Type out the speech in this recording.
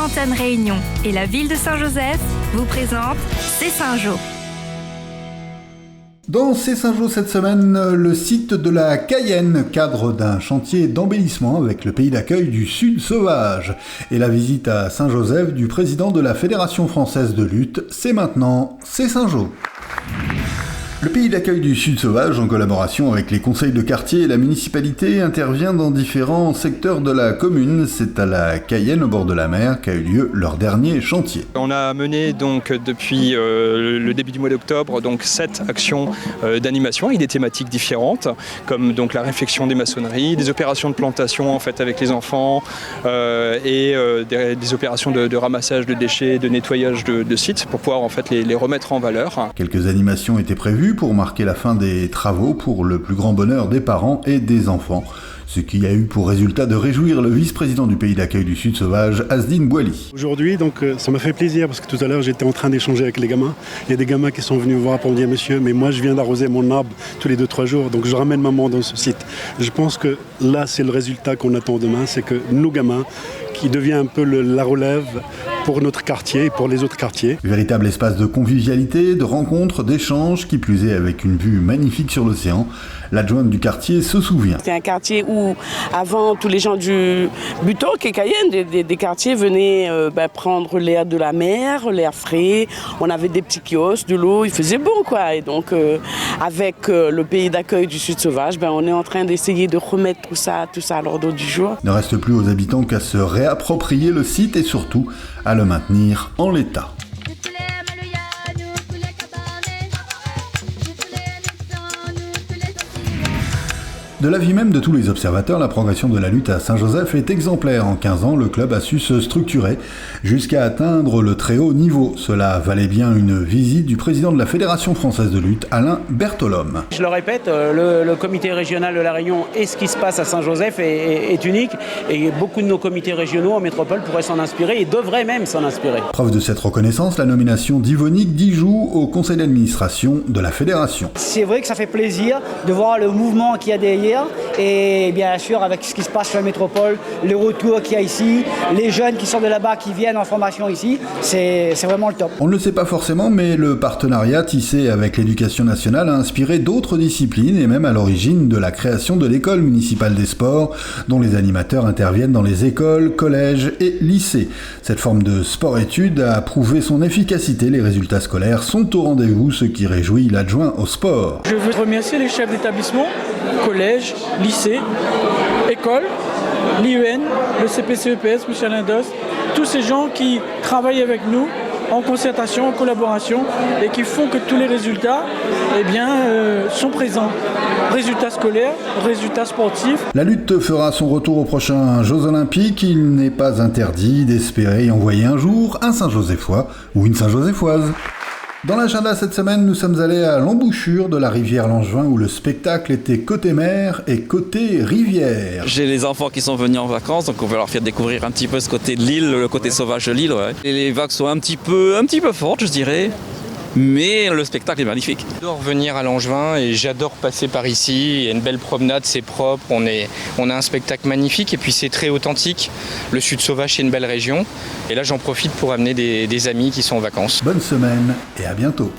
Antenne Réunion et la ville de Saint-Joseph vous présentent C'est Saint-Jo. Dans C'est Saint-Jo cette semaine, le site de la Cayenne, cadre d'un chantier d'embellissement avec le pays d'accueil du Sud Sauvage. Et la visite à Saint-Joseph du président de la Fédération française de lutte, c'est maintenant C'est Saint-Jo. Le pays d'accueil du Sud Sauvage, en collaboration avec les conseils de quartier et la municipalité, intervient dans différents secteurs de la commune. C'est à la Cayenne, au bord de la mer, qu'a eu lieu leur dernier chantier. On a mené donc depuis le début du mois d'octobre 7 actions d'animation avec des thématiques différentes, comme donc la réfection des maçonneries, des opérations de plantation en fait avec les enfants et des opérations de ramassage de déchets, de nettoyage de sites pour pouvoir en fait les remettre en valeur. Quelques animations étaient prévues pour marquer la fin des travaux pour le plus grand bonheur des parents et des enfants. Ce qui a eu pour résultat de réjouir le vice-président du pays d'accueil du Sud Sauvage, Asdine Bouali. Aujourd'hui, ça m'a fait plaisir parce que tout à l'heure, j'étais en train d'échanger avec les gamins. Il y a des gamins qui sont venus me voir pour me dire « Monsieur, mais moi, je viens d'arroser mon arbre tous les 2-3 jours, donc je ramène maman dans ce site. » Je pense que là, c'est le résultat qu'on attend demain, c'est que nos gamins, qui devient un peu la relève pour notre quartier et pour les autres quartiers. Véritable espace de convivialité, de rencontres, d'échanges, qui plus est avec une vue magnifique sur l'océan. L'adjointe du quartier se souvient. C'est un quartier où, avant, tous les gens du Buteau, qui est Cayenne, des quartiers venaient prendre l'air de la mer, l'air frais. On avait des petits kiosques, de l'eau, il faisait bon, quoi. Et donc, avec le pays d'accueil du Sud Sauvage, on est en train d'essayer de remettre tout ça à l'ordre du jour. Il ne reste plus aux habitants qu'à se réapproprier le site et surtout à le maintenir en l'état. De l'avis même de tous les observateurs, la progression de la lutte à Saint-Joseph est exemplaire. En 15 ans, le club a su se structurer jusqu'à atteindre le très haut niveau. Cela valait bien une visite du président de la Fédération française de lutte, Alain Bertolome. Je le répète, le comité régional de la Réunion et ce qui se passe à Saint-Joseph est unique et beaucoup de nos comités régionaux en métropole pourraient s'en inspirer et devraient même s'en inspirer. Preuve de cette reconnaissance, la nomination d'Yvonique Dijoux au conseil d'administration de la Fédération. C'est vrai que ça fait plaisir de voir le mouvement qu'il y a derrière. Et bien sûr, avec ce qui se passe sur la métropole, le retour qu'il y a ici, les jeunes qui sortent de là-bas, qui viennent en formation ici, c'est vraiment le top. On ne le sait pas forcément, mais le partenariat tissé avec l'éducation nationale a inspiré d'autres disciplines et même à l'origine de la création de l'école municipale des sports, dont les animateurs interviennent dans les écoles, collèges et lycées. Cette forme de sport-études a prouvé son efficacité. Les résultats scolaires sont au rendez-vous, ce qui réjouit l'adjoint au sport. Je veux remercier les chefs d'établissement, collège, lycée, école, l'IEN, le CPCEPS, M. Lindos, tous ces gens qui travaillent avec nous en concertation, en collaboration et qui font que tous les résultats sont présents. Résultats scolaires, résultats sportifs. La lutte fera son retour aux prochains Jeux Olympiques. Il n'est pas interdit d'espérer y envoyer un jour un Saint-Joséphois ou une Saint-Joséphoise. Dans l'agenda cette semaine, nous sommes allés à l'embouchure de la rivière Langevin où le spectacle était côté mer et côté rivière. J'ai les enfants qui sont venus en vacances, donc on va leur faire découvrir un petit peu ce côté de l'île, le côté sauvage de l'île. Ouais. Et les vagues sont un petit peu fortes, je dirais. Mais le spectacle est magnifique. J'adore venir à Langevin et j'adore passer par ici. Il y a une belle promenade, c'est propre, on a un spectacle magnifique et puis c'est très authentique. Le Sud Sauvage, c'est une belle région. Et là, j'en profite pour amener des amis qui sont en vacances. Bonne semaine et à bientôt.